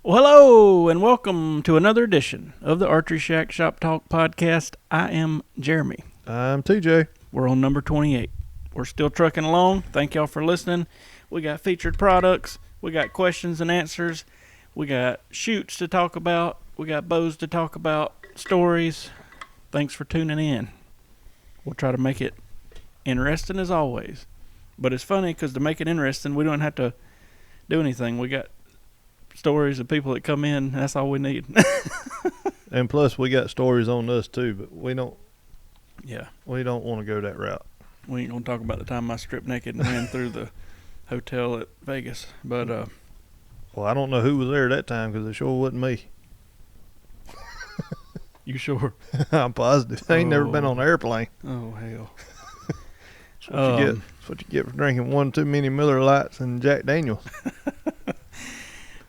Well, hello, and welcome to another edition of the Archeryshack Shop Talk podcast. I am Jeremy. I'm TJ. We're on number 28. We're still trucking along. Thank y'all for listening. We got featured products. We got questions and answers. We got shoots to talk about. We got bows to talk about. Stories. Thanks for tuning in. We'll try to make it interesting as always. But it's funny because to make it interesting, we don't have to do anything. We got stories of people that come in. That's all we need. And plus, we got stories on us too, but we don't want to go that route. We ain't gonna talk about the time I stripped naked and ran through the hotel at Vegas. But well, I don't know who was there that time because it sure wasn't me. You sure? I'm positive. I ain't never been on an airplane. Oh hell! That's what you get. That's what you get for drinking one too many Miller Lights and Jack Daniels.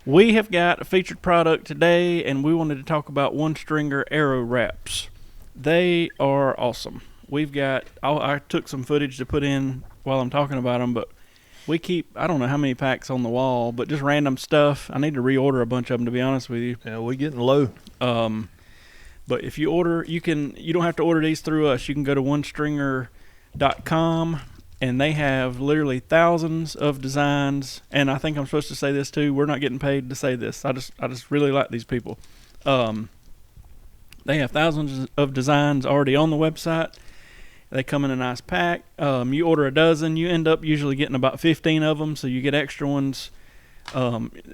We have got a featured product today, and we wanted to talk about Onestringer arrow wraps. They are awesome. We've got, I took some footage to put in while I'm talking about them, but we keep, I don't know how many packs on the wall, but just random stuff. I need to reorder a bunch of them, to be honest with you. Yeah, we getting low. But if you order, you don't have to order these through us. You can go to onestringer.com. And they have literally thousands of designs. And I think I'm supposed to say this too. We're not getting paid to say this. I just really like these people. They have thousands of designs already on the website. They come in a nice pack. You order a dozen, you end up usually getting about 15 of them. So you get extra ones.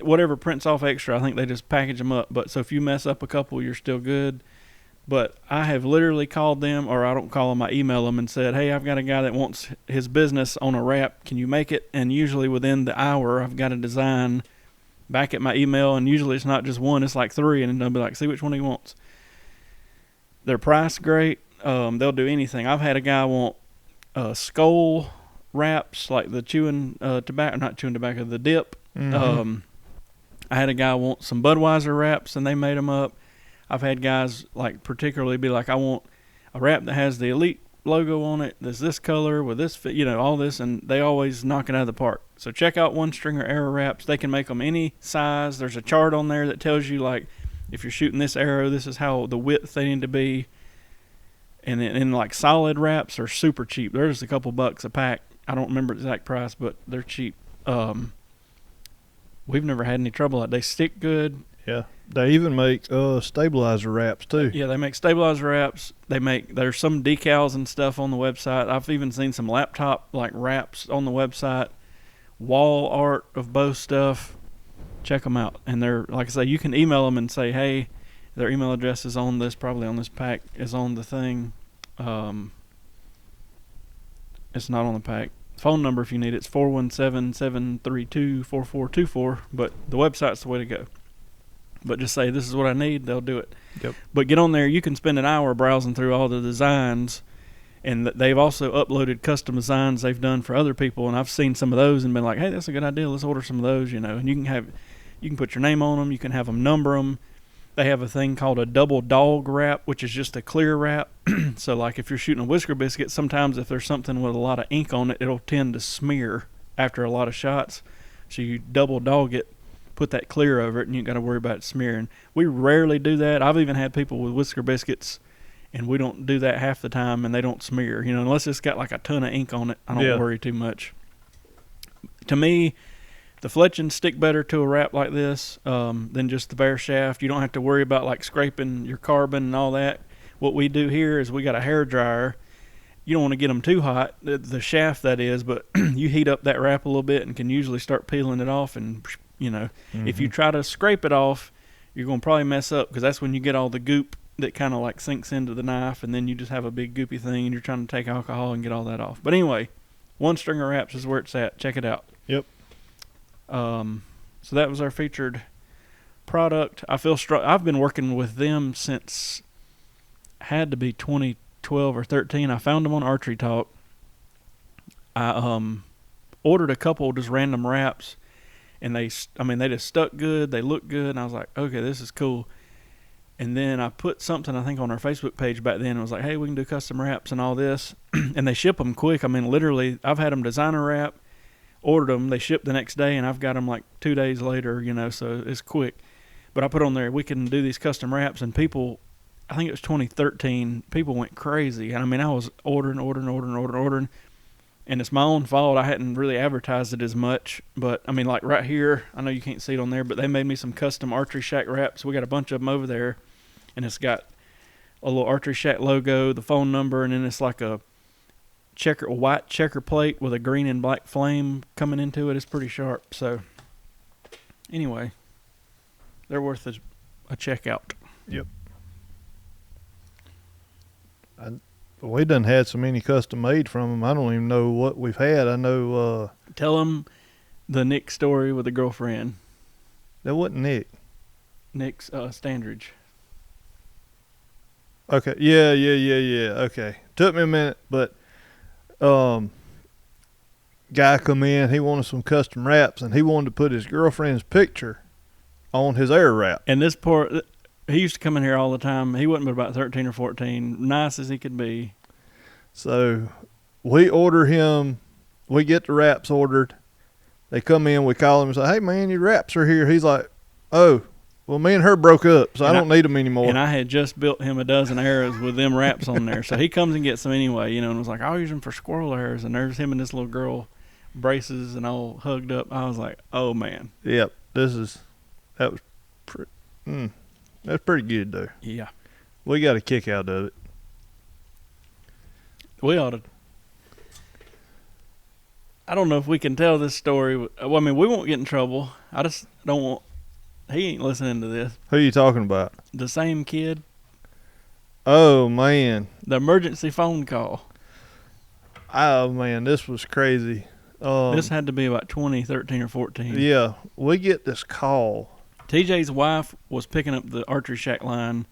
Whatever prints off extra, I think they just package them up. But so if you mess up a couple, you're still good. But I have literally called them, or I don't call them, I email them and said, hey, I've got a guy that wants his business on a wrap. Can you make it? And usually within the hour, I've got a design back at my email. And usually it's not just one, it's like three. And they'll be like, see which one he wants. Their price great. They'll do anything. I've had a guy want skull wraps, like the chewing tobacco, not chewing tobacco, the dip. Mm-hmm. I had a guy want some Budweiser wraps, and they made them up. I've had guys like particularly be like, I want a wrap that has the Elite logo on it. There's this color with this, all this, and they always knock it out of the park. So check out Onestringer arrow wraps. They can make them any size. There's a chart on there that tells you like if you're shooting this arrow, this is how the width they need to be. And then like solid wraps are super cheap. They're just a couple bucks a pack. I don't remember the exact price, but they're cheap. We've never had any trouble. They stick good. Yeah, they even make stabilizer wraps too. Yeah, they make stabilizer wraps. There's some decals and stuff on the website. I've even seen some laptop like wraps on the website. Wall art of both stuff. Check them out. And they're, like I say, you can email them and say, hey, their email address is on this, probably on this pack, is on the thing. It's not on the pack. Phone number if you need it's 417-732-4424. But the website's the way to go. But just say, this is what I need, they'll do it. Yep. But get on there, you can spend an hour browsing through all the designs, and they've also uploaded custom designs they've done for other people, and I've seen some of those and been like, hey, that's a good idea, let's order some of those, and you can put your name on them, you can have them number them. They have a thing called a double dog wrap, which is just a clear wrap. So like if you're shooting a whisker biscuit, sometimes if there's something with a lot of ink on it, it'll tend to smear after a lot of shots. So you double dog it, put that clear over it, and you ain't got to worry about it smearing. We rarely do that. I've even had people with whisker biscuits, and we don't do that half the time, and they don't smear. Unless it's got like a ton of ink on it, I don't worry too much. To me, the fletchings stick better to a wrap like this than just the bare shaft. You don't have to worry about like scraping your carbon and all that. What we do here is we got a hair dryer. You don't want to get them too hot, the shaft that is, but you heat up that wrap a little bit and can usually start peeling it off. And if you try to scrape it off, you're going to probably mess up because that's when you get all the goop that kind of like sinks into the knife, and then you just have a big goopy thing and you're trying to take alcohol and get all that off. But anyway, Onestringer wraps is where it's at. Check it out. Yep. So that was our featured product. I feel strong. I've been working with them since had to be 2012 or 13. I found them on Archery Talk. I ordered a couple just random wraps, and they just stuck good. They looked good, and I was like, okay, this is cool. And then I put something, I think, on our Facebook page back then. It was like, hey, we can do custom wraps and all this. And they ship them quick. Literally, I've had them design a wrap, ordered them, they ship the next day, and I've got them like 2 days later, so it's quick. But I put on there, we can do these custom wraps, and people, I think it was 2013, people went crazy. And I mean, I was ordering. And it's my own fault. I hadn't really advertised it as much. But, I mean, like right here, I know you can't see it on there, but they made me some custom Archeryshack wraps. We got a bunch of them over there. And it's got a little Archeryshack logo, the phone number, and then it's like a white checker plate with a green and black flame coming into it. It's pretty sharp. So, anyway, they're worth a check out. Yep. We done had so many custom made from them. I don't even know what we've had. I know. Tell them the Nick story with the girlfriend. That wasn't Nick. Nick's Standridge. Okay. Yeah. Okay. Took me a minute, but guy come in. He wanted some custom wraps, and he wanted to put his girlfriend's picture on his air wrap. And this poor. He used to come in here all the time. He wasn't but about 13 or 14, nice as he could be. So we order him. We get the wraps ordered. They come in. We call him and say, "Hey, man, your wraps are here." He's like, "Oh, well, me and her broke up, so I don't need them anymore." And I had just built him a dozen arrows with them wraps on there. So he comes and gets them anyway, and was like, "I'll use them for squirrel arrows." And there's him and this little girl, braces and all hugged up. I was like, "Oh, man." Yep. That was that's pretty good, though. Yeah. We got a kick out of it. We ought to. I don't know if we can tell this story. Well, I mean, we won't get in trouble. I just don't want. He ain't listening to this. Who are you talking about? The same kid. Oh, man. The emergency phone call. Oh, man, this was crazy. This had to be about 2013 or 14. Yeah. We get this call. TJ's wife was picking up the Archeryshack line.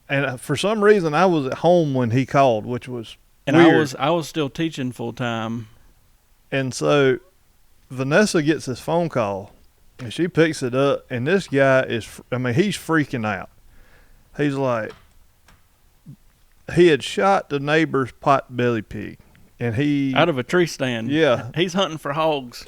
And for some reason, I was at home when he called, which was and weird. I was still teaching full time. And so Vanessa gets this phone call, and she picks it up, and this guy he's freaking out. He's like, he had shot the neighbor's pot-belly pig, and out of a tree stand. Yeah. He's hunting for hogs.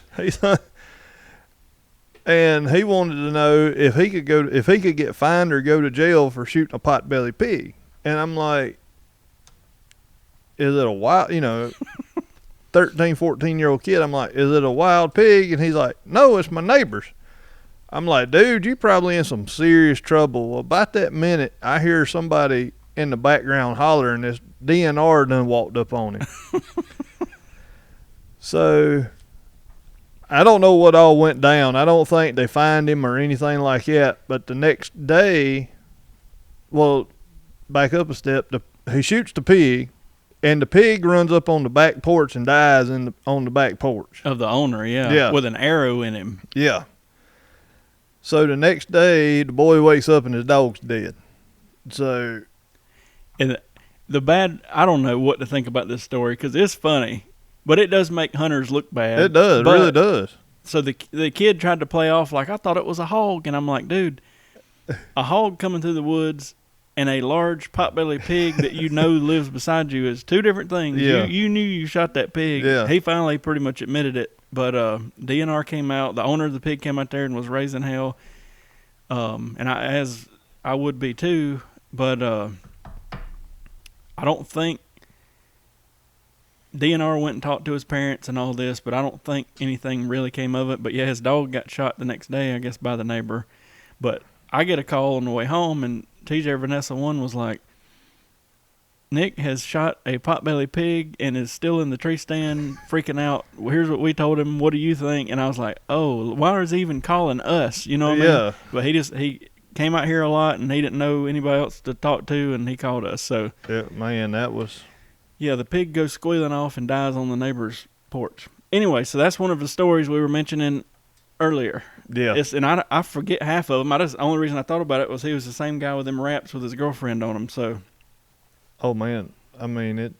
And he wanted to know if he could get fined or go to jail for shooting a pot-belly pig. And I'm like, is it a wild, 13, 14-year-old kid? I'm like, is it a wild pig? And he's like, no, it's my neighbor's. I'm like, dude, you probably in some serious trouble. Well, about that minute, I hear somebody in the background hollering. This DNR done walked up on him. So I don't know what all went down. I don't think they fined him or anything like that. But the next day, well, back up a step, he shoots the pig, and the pig runs up on the back porch and dies on the back porch. Of the owner, yeah. Yeah. With an arrow in him. Yeah. So the next day, the boy wakes up and his dog's dead. So. And I don't know what to think about this story because it's funny. But it does make hunters look bad. It does. It really does. So the kid tried to play off like I thought it was a hog. And I'm like, dude, a hog coming through the woods and a large potbelly pig that lives beside you is two different things. Yeah. You knew you shot that pig. Yeah. He finally pretty much admitted it. But DNR came out. The owner of the pig came out there and was raising hell. And I would be too. But I don't think DNR went and talked to his parents and all this, but I don't think anything really came of it. But yeah, his dog got shot the next day, I guess, by the neighbor. But I get a call on the way home, and TJ Vanessa 1 was like, Nick has shot a potbelly pig and is still in the tree stand freaking out. Well, here's what we told him. What do you think? And I was like, oh, why is he even calling us? You know what I mean? But he came out here a lot, and he didn't know anybody else to talk to, and he called us. So yeah, man, that was. Yeah, the pig goes squealing off and dies on the neighbor's porch. Anyway, so that's one of the stories we were mentioning earlier. Yeah. And I forget half of them. The only reason I thought about it was he was the same guy with them wraps with his girlfriend on them. So. Oh, man. I mean, it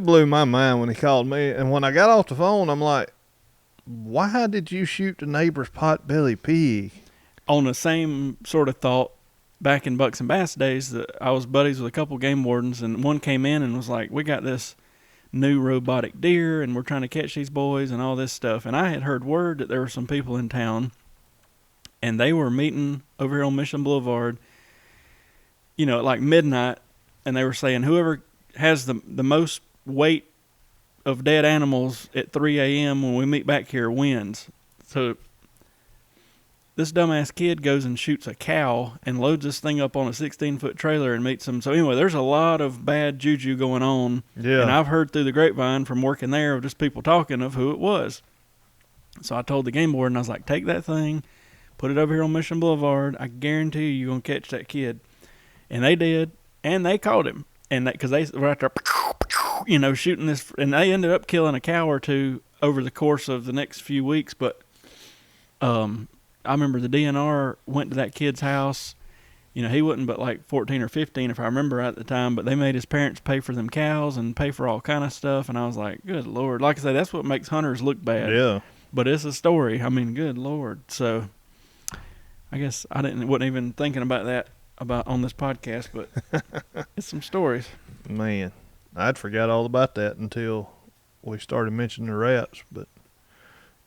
blew my mind when he called me. And when I got off the phone, I'm like, why did you shoot the neighbor's pot-belly pig? On the same sort of thought. Back in Bucks and Bass days, I was buddies with a couple game wardens, and one came in and was like, we got this new robotic deer, and we're trying to catch these boys and all this stuff. And I had heard word that there were some people in town, and they were meeting over here on Mission Boulevard, at like midnight, and they were saying whoever has the most weight of dead animals at 3 a.m. when we meet back here wins. So this dumbass kid goes and shoots a cow and loads this thing up on a 16-foot trailer and meets them. So anyway, there's a lot of bad juju going on. Yeah. And I've heard through the grapevine from working there of just people talking of who it was. So I told the game board, and I was like, take that thing, put it over here on Mission Boulevard. I guarantee you're going to catch that kid. And they did, and they caught him. And because they were out there, shooting this, and they ended up killing a cow or two over the course of the next few weeks. But I remember the DNR went to that kid's house. He wasn't but like 14 or 15, if I remember right at the time, but they made his parents pay for them cows and pay for all kind of stuff. And I was like, good Lord. Like I say, that's what makes hunters look bad. Yeah. But it's a story. I mean, good Lord. So I guess I wasn't even thinking about that on this podcast, but it's some stories. Man, I'd forgot all about that until we started mentioning the rats. But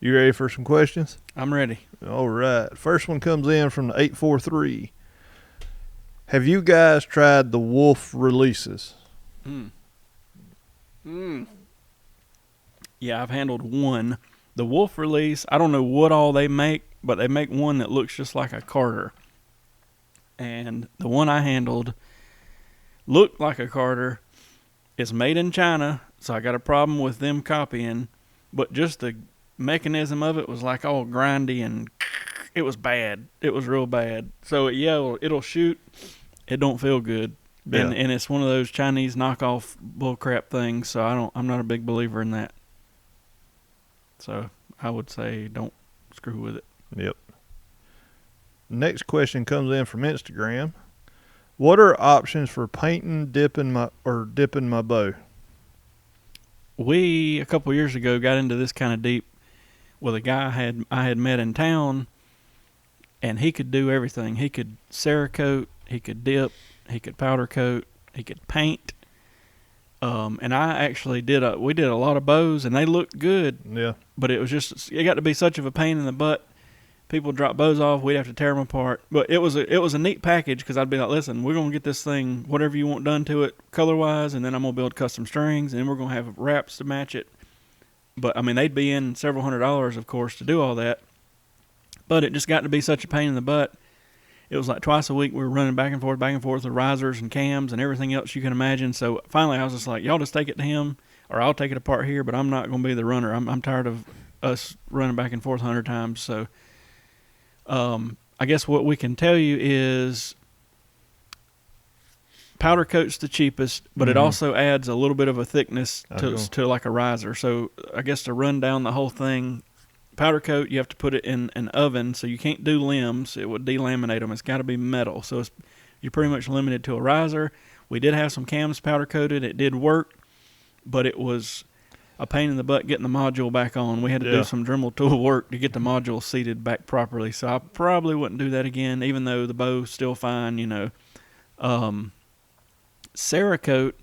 you ready for some questions? I'm ready. All right. First one comes in from the 843. Have you guys tried the wolf releases? Yeah, I've handled one. The wolf release, I don't know what all they make, but they make one that looks just like a Carter. And the one I handled looked like a Carter. It's made in China, so I got a problem with them copying. But just the mechanism of it was like all grindy, and it was bad. It was real bad. So yeah, it'll shoot. It don't feel good. Yeah. And it's one of those Chinese knockoff bullcrap things. So I'm not a big believer in that. So I would say don't screw with it. Yep. Next question comes in from Instagram. What are options for painting, dipping my bow? We a couple years ago got into this kind of deep with a guy I had met in town, and he could do everything. He could Cerakote, he could dip, he could powder coat, he could paint. And I actually we did a lot of bows, and they looked good. Yeah. But it got to be such of a pain in the butt. People drop bows off, we'd have to tear them apart. But it was a neat package, because I'd be like, listen, we're going to get this thing, whatever you want done to it, color-wise, and then I'm going to build custom strings, and then we're going to have wraps to match it. But, I mean, they'd be in several $100s, of course, to do all that. But it just got to be such a pain in the butt. It was like twice a week we were running back and forth with risers and cams and everything else you can imagine. So finally I was just like, y'all just take it to him, or I'll take it apart here, but I'm not going to be the runner. I'm tired of us running back and forth 100 times. So I guess what we can tell you is powder coat's the cheapest, but it also adds a little bit of a thickness to like a riser. So I guess to run down the whole thing, powder coat, you have to put it in an oven, so you can't do limbs. It would delaminate them. It's got to be metal. So you're pretty much limited to a riser. We did have some cams powder coated. It did work, but it was a pain in the butt getting the module back on. We had to do some Dremel tool work to get the module seated back properly. So I probably wouldn't do that again, even though the bow's still fine, Cerakote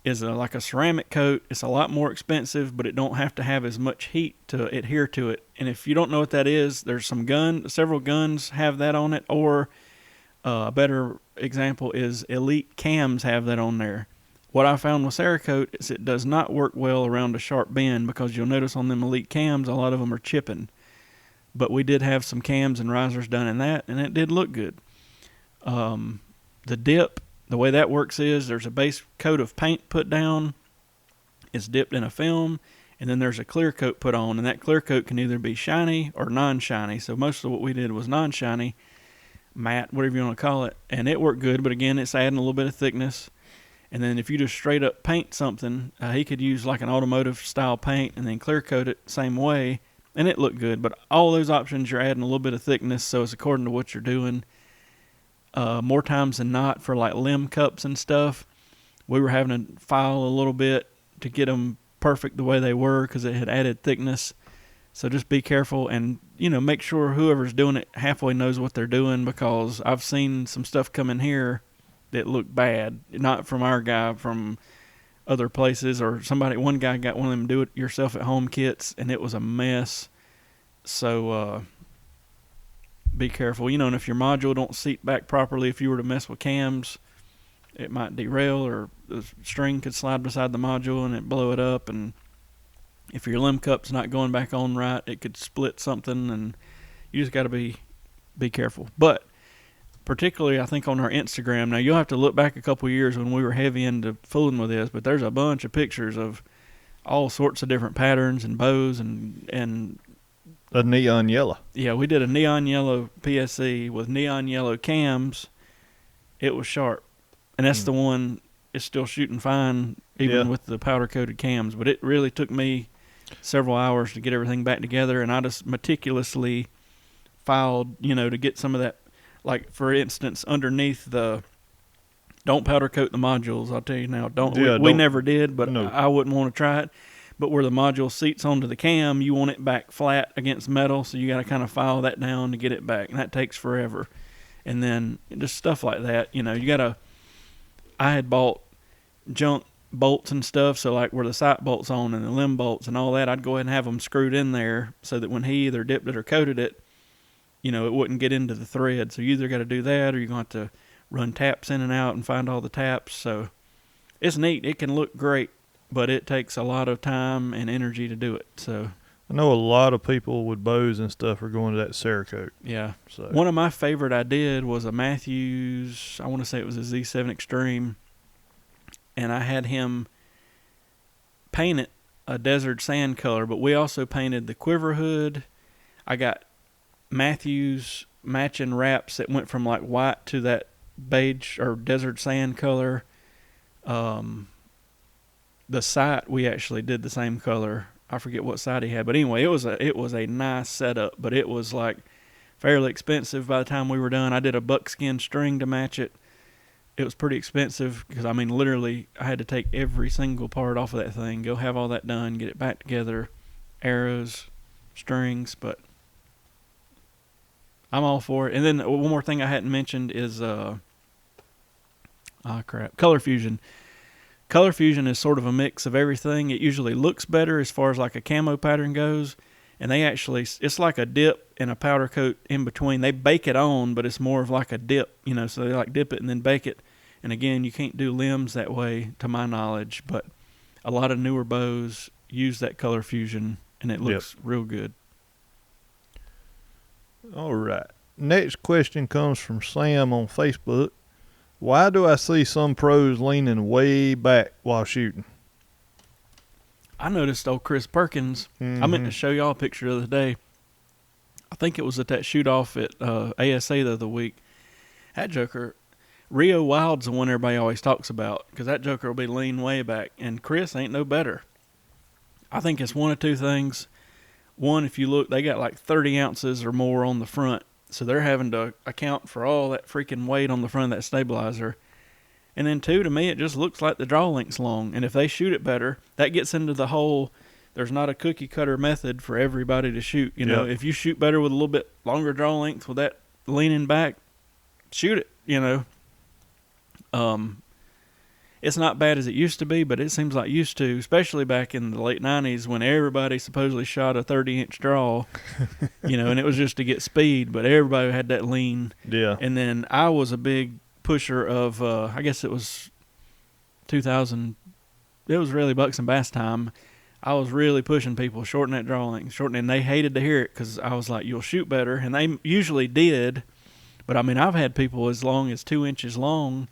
is like a ceramic coat. It's a lot more expensive, but it don't have to have as much heat to adhere to it. And if you don't know what that is, there's several guns have that on it, or a better example is Elite cams have that on there. What I found with Cerakote is it does not work well around a sharp bend, because you'll notice on them Elite cams, a lot of them are chipping. But we did have some cams and risers done in that, and it did look good. The dip, the way that works is there's a base coat of paint put down. It's dipped in a film, and then there's a clear coat put on, and that clear coat can either be shiny or non-shiny. So most of what we did was non-shiny, matte, whatever you want to call it, and it worked good. But again, it's adding a little bit of thickness. And then if you just straight up paint something, he could use like an automotive style paint and then clear coat it the same way, and it looked good. But all those options, you're adding a little bit of thickness, so it's according to what you're doing. More times than not, for like limb cups and stuff, we were having to file a little bit to get them perfect the way they were, because it had added thickness. So just be careful, and make sure whoever's doing it halfway knows what they're doing, because I've seen some stuff come in here that looked bad, not from our guy, from other places, or one guy got one of them do it yourself at home kits, and it was a mess. So be careful. And if your module don't seat back properly, if you were to mess with cams, it might derail, or the string could slide beside the module and it blow it up. And if your limb cup's not going back on right, it could split something, and you just got to be careful. But particularly, I think on our Instagram, now you'll have to look back a couple of years when we were heavy into fooling with this, but there's a bunch of pictures of all sorts of different patterns and bows and a neon yellow. Yeah, we did a neon yellow PSE with neon yellow cams. It was sharp. And that's the one is still shooting fine, even with the powder-coated cams. But it really took me several hours to get everything back together, and I just meticulously filed, to get some of that. Like, for instance, underneath don't powder coat the modules. I'll tell you now, we never did, but no. I wouldn't want to try it. But where the module seats onto the cam, you want it back flat against metal, so you got to kind of file that down to get it back, and that takes forever. And then just stuff like that, you got to. I had bought junk bolts and stuff, so like where the sight bolts on and the limb bolts and all that, I'd go ahead and have them screwed in there so that when he either dipped it or coated it, it wouldn't get into the thread. So you either got to do that, or you're going to have to run taps in and out and find all the taps. So it's neat. It can look great, but it takes a lot of time and energy to do it. So I know a lot of people with bows and stuff are going to that Cerakote. Yeah. So one of my favorite I did was a Matthews, I want to say it was a Z7 Extreme, and I had him paint it a desert sand color, but we also painted the quiver hood. I got Matthews matching wraps that went from like white to that beige or desert sand color. The sight, we actually did the same color. I forget what sight he had, but anyway, it was a nice setup, but it was like fairly expensive by the time we were done. I did a buckskin string to match it. It was pretty expensive because, literally, I had to take every single part off of that thing, go have all that done, get it back together, arrows, strings, but I'm all for it. And then one more thing I hadn't mentioned is, Color Fusion. Color Fusion is sort of a mix of everything. It usually looks better as far as like a camo pattern goes, and it's like a dip and a powder coat in between. They bake it on, but it's more of like a dip, so they like dip it and then bake it. And again, you can't do limbs that way to my knowledge, but a lot of newer bows use that Color Fusion, and it looks real good. All right. Next question comes from Sam on Facebook. Why do I see some pros leaning way back while shooting? I noticed old Chris Perkins. I meant to show y'all a picture the other day. I think it was at that shoot-off at ASA the other week. That joker, Rio Wild's the one everybody always talks about, because that joker will be leaned way back, and Chris ain't no better. I think it's one of two things. One, if you look, they got like 30 ounces or more on the front. So they're having to account for all that freaking weight on the front of that stabilizer. And then two, to me, it just looks like the draw length's long. And if they shoot it better, that gets into the whole, there's not a cookie cutter method for everybody to shoot. If you shoot better with a little bit longer draw length with that leaning back, shoot it, It's not bad as it used to be, but it seems like used to, especially back in the late 90s when everybody supposedly shot a 30-inch draw, and it was just to get speed, but everybody had that lean. Yeah. And then I was a big pusher of, I guess it was 2000, it was really Bucks and Bass time. I was really pushing people, shorten that draw length, and they hated to hear it because I was like, you'll shoot better, and they usually did, but I've had people as long as 2 inches long,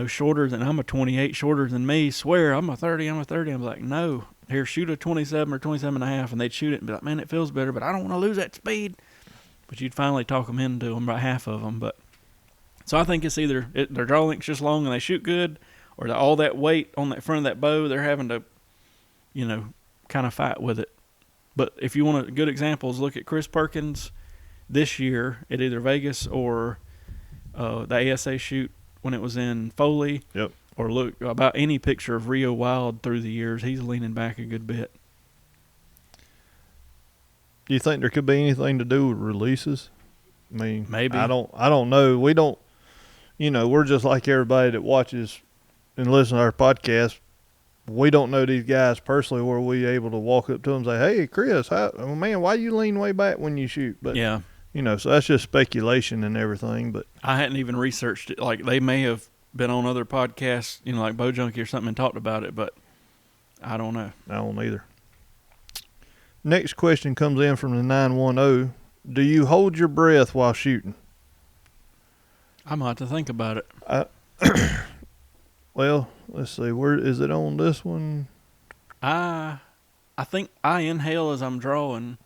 shorter than, I'm a 28, shorter than me, swear, I'm a 30. I'm like, no, here, shoot a 27 or 27 and a half, and they'd shoot it and be like, man, it feels better, but I don't want to lose that speed. But you'd finally talk them into them, about half of them. But so I think it's either their draw length's just long and they shoot good, or all that weight on that front of that bow, they're having to, kind of fight with it. But if you want good examples, look at Chris Perkins this year at either Vegas or the ASA shoot when it was in Foley. Yep. Or look about any picture of Rio Wild through the years, he's leaning back a good bit. Do you think there could be anything to do with releases? Maybe. I don't know. We don't, we're just like everybody that watches and listens to our podcast. We don't know these guys personally where we able to walk up to them and say, hey, Chris, why you lean way back when you shoot? But yeah. So that's just speculation and everything. But I hadn't even researched it. Like, they may have been on other podcasts, like Bow Junkie or something, and talked about it, but I don't know. I don't either. Next question comes in from the 910. Do you hold your breath while shooting? I might have to think about it. Well, let's see. Where is it on this one? I think I inhale as I'm drawing.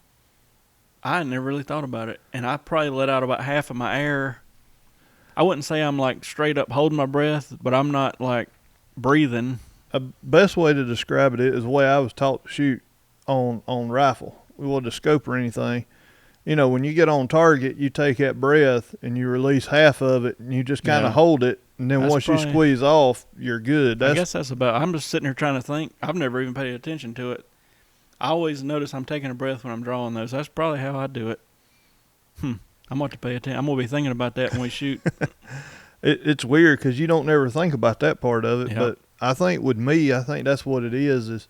I never really thought about it, and I probably let out about half of my air. I wouldn't say I'm like straight up holding my breath, but I'm not like breathing. A best way to describe it is the way I was taught to shoot on rifle. We wasn't a scope or anything. When you get on target, you take that breath and you release half of it, and you just kind of hold it, and then once you squeeze off, you're good. I guess that's about. I'm just sitting here trying to think. I've never even paid attention to it. I always notice I'm taking a breath when I'm drawing those. That's probably how I do it. I'm going to pay attention. I'm going to be thinking about that when we shoot. It's weird because you don't never think about that part of it. Yep. But I think with me, I think that's what it is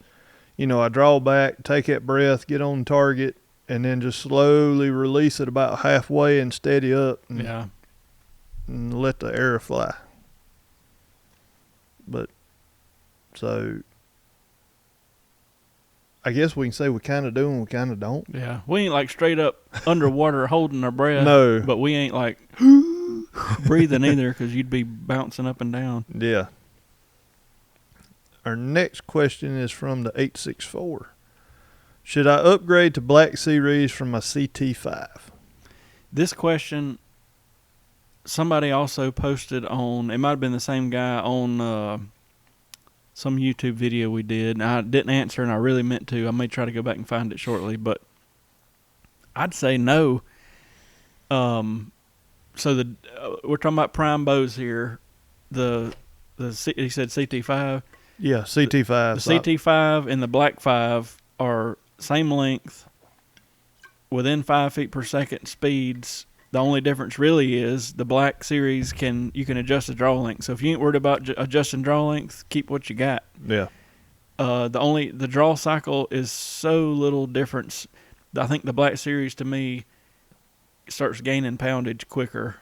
I draw back, take that breath, get on target, and then just slowly release it about halfway and steady up and let the air fly. But so I guess we can say we kind of do and we kind of don't. Yeah. We ain't like straight up underwater holding our breath. No. But we ain't like breathing either, because you'd be bouncing up and down. Yeah. Our next question is from the 864. Should I upgrade to Black Series from my CT5? This question, somebody also posted on, it might have been the same guy on some YouTube video we did. And I didn't answer, and I really meant to. I may try to go back and find it shortly, but I'd say no. So we're talking about prime bows here. He said CT5. Yeah, CT5. The CT5 and the Black 5 are same length, within 5 feet per second speeds. The only difference really is the Black Series you can adjust the draw length. So if you ain't worried about adjusting draw length, keep what you got. Yeah. The draw cycle is so little difference. I think the Black Series to me starts gaining poundage quicker,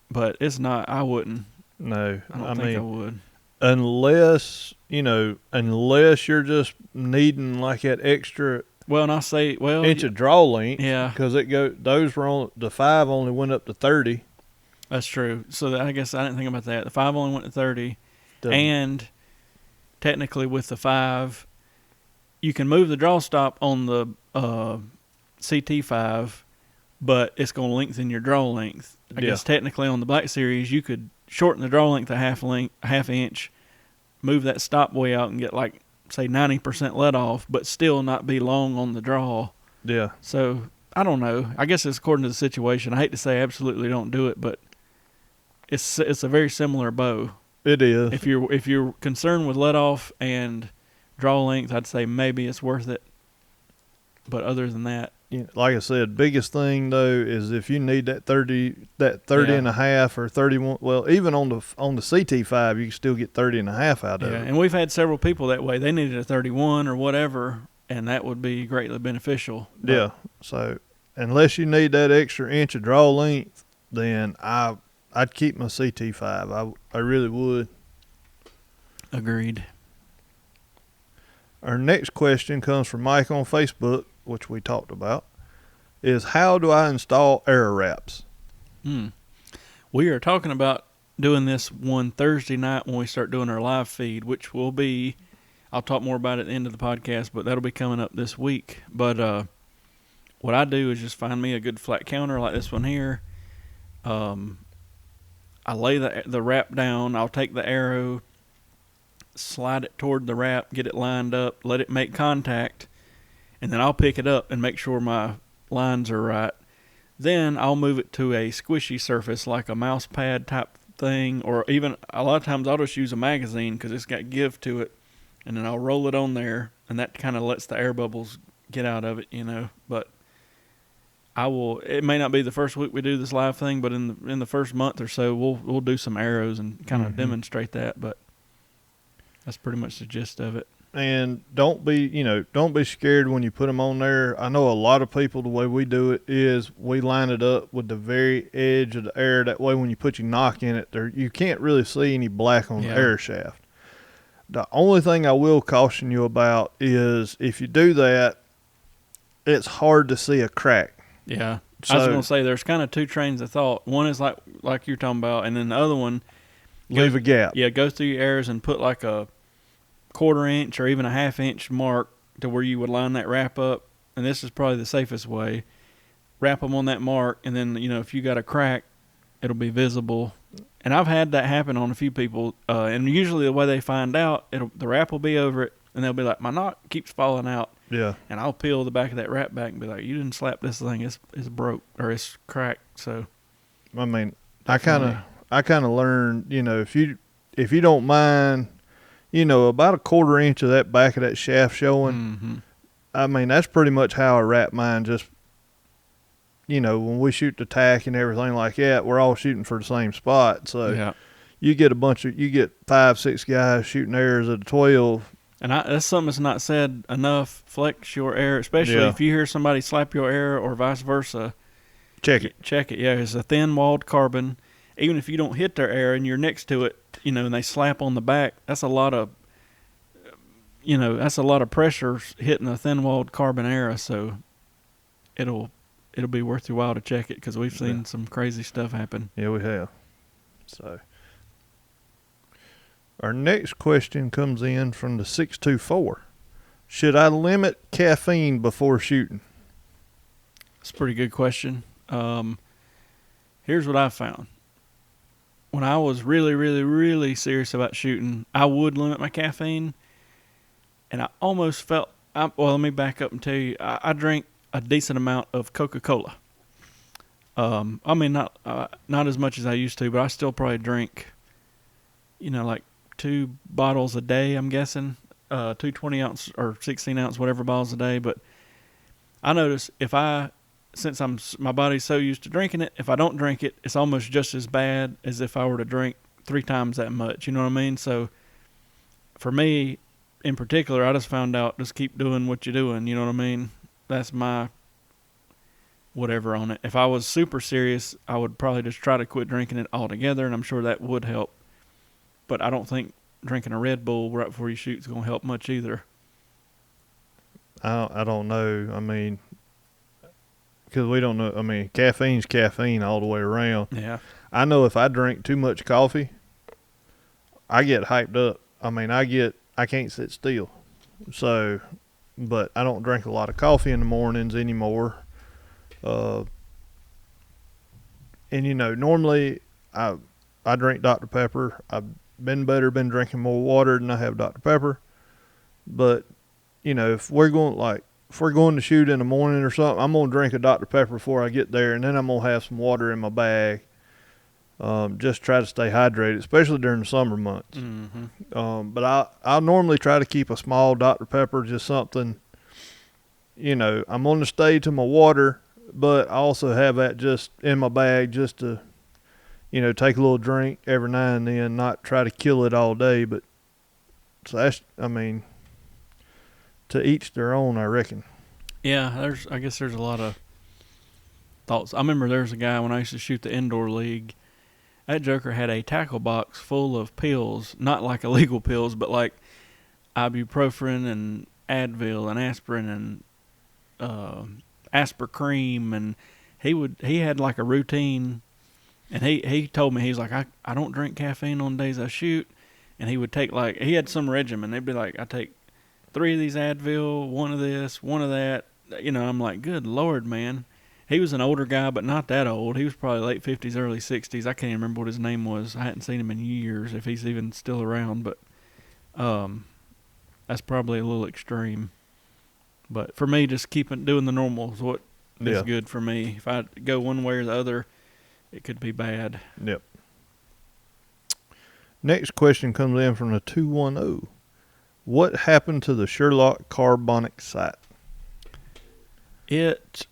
but it's not. I wouldn't. No, I don't think I would. Unless you're just needing like that extra. Well, and I say, inch of draw length. Yeah. Because those were on, the 5 only went up to 30. That's true. So I guess I didn't think about that. The 5 only went to 30. And technically with the 5, you can move the draw stop on the CT5, but it's going to lengthen your draw length. I guess technically on the Black Series, you could shorten the draw length a half inch, move that stop way out and get like, say 90% let off, but still not be long on the draw. Yeah. So I don't know. I guess it's according to the situation. I hate to say absolutely don't do it, but it's a very similar bow. It is. If you're concerned with let off and draw length, I'd say maybe it's worth it. But other than that, like I said, biggest thing though is if you need that 30 and a half or 31. Well, even on the CT5, you can still get 30 and a half out of it. Yeah, and we've had several people that way. They needed a 31 or whatever, and that would be greatly beneficial. Yeah. So unless you need that extra inch of draw length, then I'd keep my CT5. I really would. Agreed. Our next question comes from Mike on Facebook, which we talked about, is how do I install arrow wraps? We are talking about doing this one Thursday night when we start doing our live feed, which will be, I'll talk more about it at the end of the podcast, but that'll be coming up this week. But what I do is just find me a good flat counter like this one here. I lay the wrap down. I'll take the arrow, slide it toward the wrap, get it lined up, let it make contact, and then I'll pick it up and make sure my lines are right. Then I'll move it to a squishy surface like a mouse pad type thing, or even a lot of times I'll just use a magazine because it's got give to it, and then I'll roll it on there, and that kind of lets the air bubbles get out of it, But it may not be the first week we do this live thing, but in the first month or so, we'll do some arrows and kind of demonstrate that. But that's pretty much the gist of it. And don't be scared when you put them on there. I know a lot of people, the way we do it is we line it up with the very edge of the air. That way when you put your knock in it, you can't really see any black on the air shaft. The only thing I will caution you about is if you do that, it's hard to see a crack. Yeah. So, I was going to say there's kind of two trains of thought. One is like you're talking about, and then the other one, leave a gap. Yeah, go through your airs and put like a 1/4 inch or even a 1/2 inch mark to where you would line that wrap up. And this is probably the safest way. Wrap them on that mark, and then, if you got a crack, it'll be visible. And I've had that happen on a few people. And usually the way they find out, the wrap will be over it, and they'll be like, my knot keeps falling out. Yeah. And I'll peel the back of that wrap back and be like, you didn't slap this thing. It's broke or it's cracked. So, I mean, definitely. I kind of learned, if you don't mind, about a 1/4 inch of that back of that shaft showing. Mm-hmm. I mean, that's pretty much how I wrap mine. Just, when we shoot the tack and everything like that, we're all shooting for the same spot. So you get 5, 6 guys shooting arrows at a 12. And that's something that's not said enough. Flex your arrow, especially if you hear somebody slap your arrow or vice versa. Check it. Check it. Yeah, it's a thin-walled carbon. Even if you don't hit their arrow and you're next to it, and they slap on the back, that's a lot of, pressure hitting a thin-walled carbon arrow. So it'll be worth your while to check it because we've seen some crazy stuff happen. Yeah, we have. So our next question comes in from the 624. Should I limit caffeine before shooting? That's a pretty good question. Here's what I found. When I was really, really, really serious about shooting, I would limit my caffeine. And I almost felt, let me back up and tell you, I drank a decent amount of Coca-Cola. I mean, not as much as I used to, but I still probably drink, like 2 bottles a day, I'm guessing. 2 20-ounce or 16-ounce, whatever bottles a day. But I notice since my body's so used to drinking it, if I don't drink it, it's almost just as bad as if I were to drink 3 times that much. You know what I mean? So for me, in particular, I just found out just keep doing what you're doing. You know what I mean? That's my whatever on it. If I was super serious, I would probably just try to quit drinking it altogether, and I'm sure that would help. But I don't think drinking a Red Bull right before you shoot is going to help much either. I don't know. I mean, because we don't know. I mean, caffeine's caffeine all the way around. Yeah. I know if I drink too much coffee, I get hyped up. I mean, I can't sit still. So, but I don't drink a lot of coffee in the mornings anymore. And normally I drink Dr. Pepper. I've been drinking more water than I have Dr. Pepper. But, if we're going to shoot in the morning or something, I'm going to drink a Dr. Pepper before I get there, and then I'm going to have some water in my bag. Just try to stay hydrated, especially during the summer months. Mm-hmm. But I'll normally try to keep a small Dr. Pepper, just something, I'm going to stay to my water, but I also have that just in my bag just to, take a little drink every now and then, not try to kill it all day. But so that's, to each their own, I reckon. Yeah, I guess there's a lot of thoughts. I remember there was a guy when I used to shoot the indoor league. That joker had a tackle box full of pills, not like illegal pills, but like ibuprofen and Advil and aspirin and Aspercream, and he had like a routine, and he told me, he's like, I don't drink caffeine on days I shoot, and he would take he had some regimen. They'd be like, I take 3 of these Advil, 1 of this, 1 of that. I'm like, good Lord, man. He was an older guy, but not that old. He was probably late 50s, early 60s. I can't even remember what his name was. I hadn't seen him in years, if he's even still around. But that's probably a little extreme. But for me, just doing the normal is what is good for me. If I go one way or the other, it could be bad. Yep. Next question comes in from the 210. What happened to the Sherlock Carbonic sight? It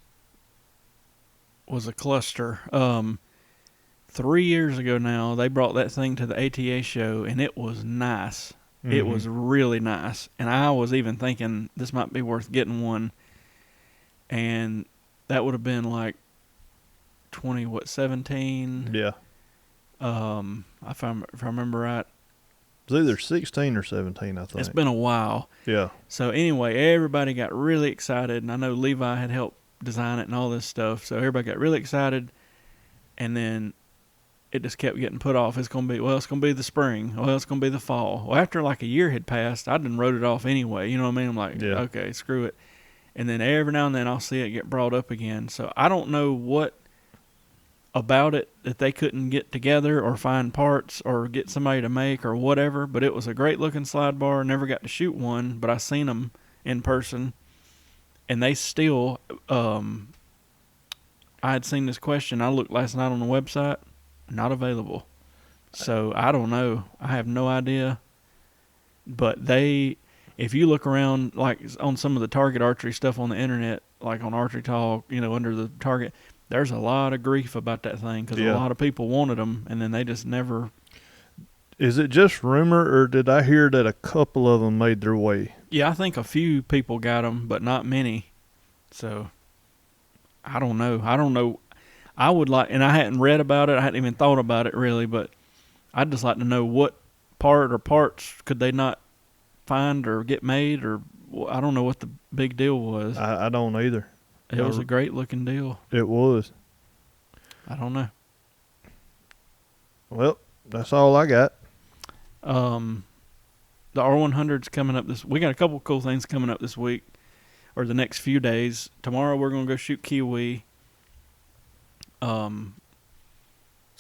was a cluster. 3 years ago now, they brought that thing to the ATA show, and it was nice. It was really nice. And I was even thinking this might be worth getting one. And that would have been like 17? Yeah. If I remember right. It's either 16 or 17, I think. It's been a while. Yeah. So anyway, everybody got really excited. And I know Levi had helped design it and all this stuff. So everybody got really excited. And then it just kept getting put off. It's going to be the spring. Well, it's going to be the fall. Well, after like a year had passed, I done wrote it off anyway. You know what I mean? I'm like, okay, screw it. And then every now and then I'll see it get brought up again. So I don't know what about it that they couldn't get together or find parts or get somebody to make or whatever. But it was a great looking slide bar. Never got to shoot one, but I seen them in person. And they still, I had seen this question. I looked last night on the website. Not available. So I don't know. I have no idea. But if you look around, like on some of the target archery stuff on the internet, like on Archery Talk, under the target, there's a lot of grief about that thing because a lot of people wanted them and then they just never. Is it just rumor or did I hear that a couple of them made their way? Yeah, I think a few people got them, but not many. So I don't know. I would like, and I hadn't read about it. I hadn't even thought about it really, but I'd just like to know what part or parts could they not find or get made, or I don't know what the big deal was. I don't either. It was a great looking deal. It was. I don't know. Well, that's all I got. The R100's coming up we got a couple cool things coming up this week, or the next few days. Tomorrow we're going to go shoot kiwi. So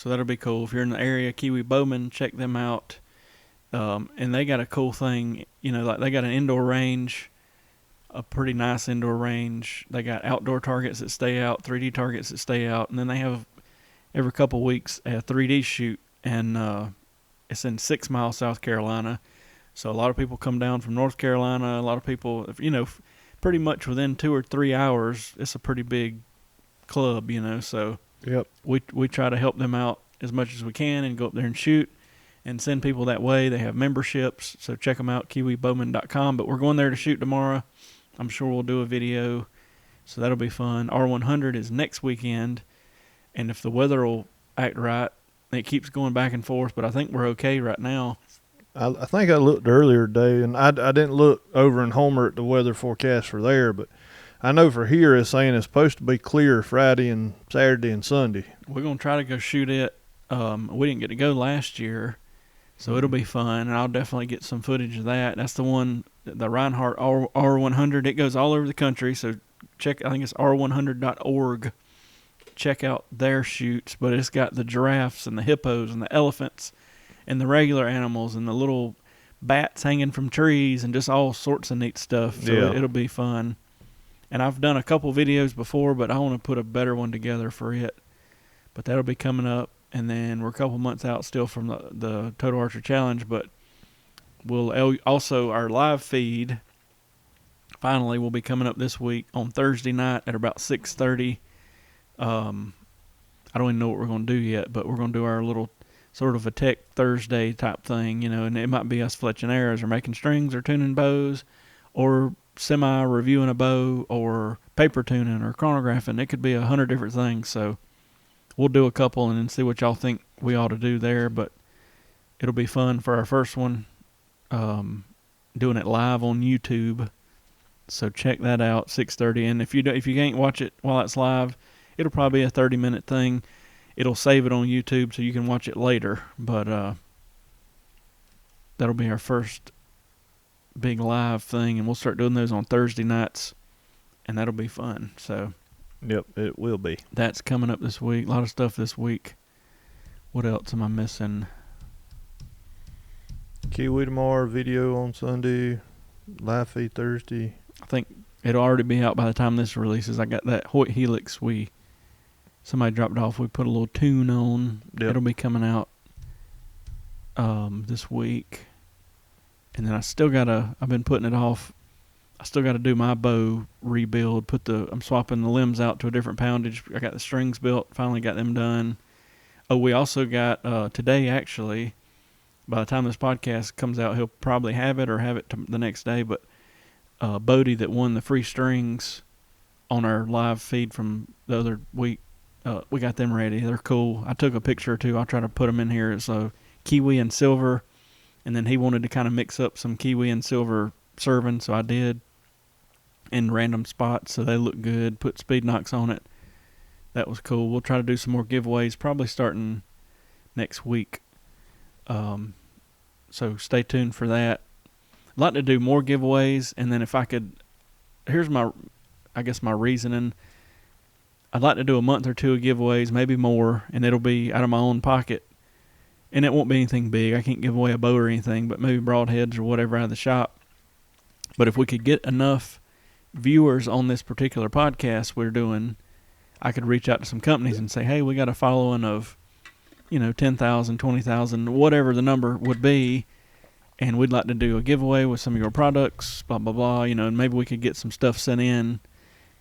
that'll be cool. If you're in the area, Kiwi Bowman, check them out. And they got a cool thing, like they got an indoor range, a pretty nice indoor range. They got outdoor targets that stay out, 3D targets that stay out, and then they have every couple weeks a 3D shoot, and it's in 6 Mile, South Carolina. So a lot of people come down from North Carolina. A lot of people, pretty much within 2 or 3 hours. It's a pretty big club, so. Yep. We try to help them out as much as we can and go up there and shoot and send people that way. They have memberships, so check them out, kiwibowman.com. But we're going there to shoot tomorrow. I'm sure we'll do a video, so that'll be fun. R100 is next weekend, and if the weather will act right, it keeps going back and forth, but I think we're okay right now. I think I looked earlier today, and I didn't look over in Homer at the weather forecast for there, but I know for here it's saying it's supposed to be clear Friday and Saturday and Sunday. We're going to try to go shoot it. We didn't get to go last year, so it'll be fun, and I'll definitely get some footage of that. That's the one, the Reinhardt R100. It goes all over the country, so check. I think it's r100.org. Check out their shoots, but it's got the giraffes and the hippos and the elephants and the regular animals and the little bats hanging from trees and just all sorts of neat stuff. So it'll be fun. And I've done a couple videos before, but I want to put a better one together for it. But that'll be coming up. And then we're a couple months out still from the Total Archer Challenge. But we'll also, our live feed, finally, will be coming up this week on Thursday night at about 6:30. I don't even know what we're going to do yet, but we're going to do our little sort of a Tech Thursday type thing, and it might be us fletching arrows or making strings or tuning bows or semi-reviewing a bow or paper tuning or chronographing. It could be 100 different things, so we'll do a couple and then see what y'all think we ought to do there, but it'll be fun for our first one, doing it live on YouTube, so check that out, 6:30, and if you can't watch it while it's live, it'll probably be a 30-minute thing. It'll save it on YouTube so you can watch it later, but that'll be our first big live thing, and we'll start doing those on Thursday nights, and that'll be fun. So yep, it will be. That's coming up this week. A lot of stuff this week. What else am I missing? Kiwi tomorrow, video on Sunday, live feed Thursday. I think it'll already be out by the time this releases. I got that Hoyt Helix somebody dropped off. We put a little tune on. Yep. It'll be coming out this week. And then I've been putting it off. I still got to do my bow rebuild. I'm swapping the limbs out to a different poundage. I got the strings built. Finally got them done. Oh, we also got, today actually, by the time this podcast comes out, he'll probably have it or have it the next day. But Bodie that won the free strings on our live feed from the other week, we got them ready. They're cool. I took a picture or two. I'll try to put them in here. It's kiwi and silver, and then he wanted to kind of mix up some kiwi and silver serving, so I did, in random spots, so they look good. Put speed knocks on it. That was cool. We'll try to do some more giveaways, probably starting next week. So stay tuned for that. I'd like to do more giveaways, and then if I could, here's my reasoning. I'd like to do a month or two of giveaways, maybe more, and it'll be out of my own pocket. And it won't be anything big. I can't give away a bow or anything, but maybe broadheads or whatever out of the shop. But if we could get enough viewers on this particular podcast we're doing, I could reach out to some companies and say, hey, we got a following of, 10,000, 20,000, whatever the number would be, and we'd like to do a giveaway with some of your products, blah, blah, blah, and maybe we could get some stuff sent in,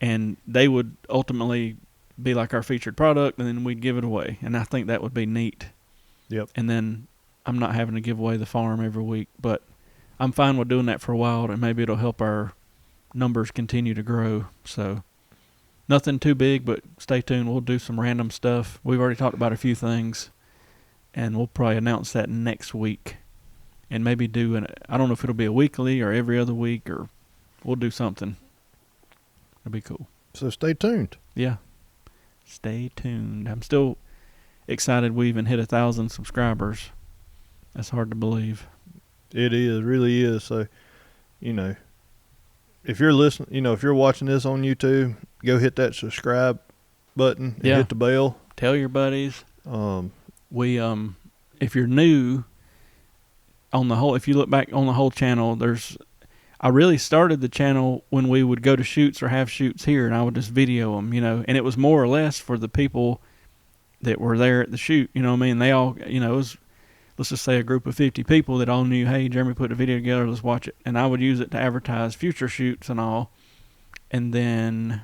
and they would ultimately be like our featured product, and then we'd give it away. And I think that would be neat. Yep. And then I'm not having to give away the farm every week, but I'm fine with doing that for a while, and maybe it'll help our numbers continue to grow. So nothing too big, but stay tuned. We'll do some random stuff. We've already talked about a few things, and we'll probably announce that next week. And maybe I don't know if it'll be a weekly or every other week, or we'll do something. It'll be cool. So stay tuned. Yeah. Stay tuned. I'm still excited we even hit 1,000 subscribers. That's hard to believe. It is, really is. So, if you're listening, if you're watching this on YouTube, go hit that subscribe button and hit the bell. Tell your buddies. If you're new if you look back on the whole channel, I really started the channel when we would go to shoots or have shoots here, and I would just video them, and it was more or less for the people that were there at the shoot, you know what I mean? They all, it was, let's just say a group of 50 people that all knew, hey, Jeremy put a video together, let's watch it. And I would use it to advertise future shoots and all. And then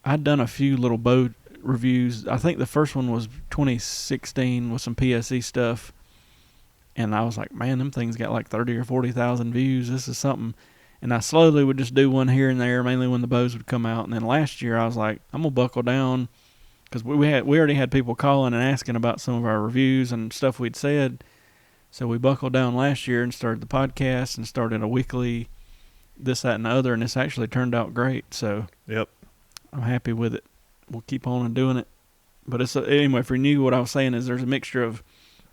I'd done a few little bow reviews. I think the first one was 2016 with some PSE stuff. And I was like, man, them things got like 30 or 40,000 views. This is something. And I slowly would just do one here and there, mainly when the bows would come out. And then last year I was like, I'm going to buckle down, because we already had people calling and asking about some of our reviews and stuff we'd said. So we buckled down last year and started the podcast and started a weekly this, that, and the other. And it's actually turned out great. So yep, I'm happy with it. We'll keep on and doing it. But anyway, if you're new, what I was saying is there's a mixture of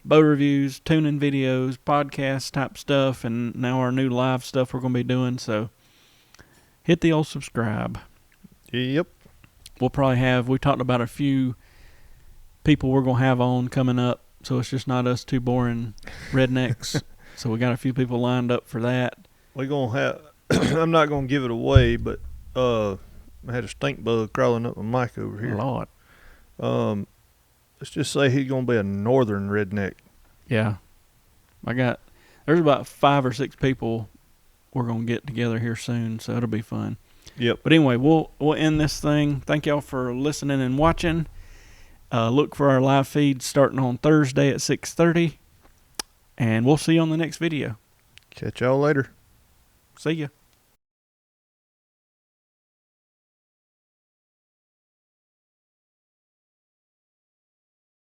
bow reviews, tuning videos, podcast type stuff, and now our new live stuff we're going to be doing. So hit the old subscribe. Yep. We'll probably we talked about a few people we're going to have on coming up, so it's just not us two boring rednecks. So we got a few people lined up for that. We're going to have, I'm not going to give it away, but I had a stink bug crawling up my mic over here. Lord. Let's just say he's going to be a northern redneck. Yeah. There's about 5 or 6 people we're going to get together here soon, so it'll be fun. Yep. But anyway, we'll end this thing. Thank y'all for listening and watching. Look for our live feed starting on Thursday at 6:30, and we'll see you on the next video. Catch y'all later. See ya.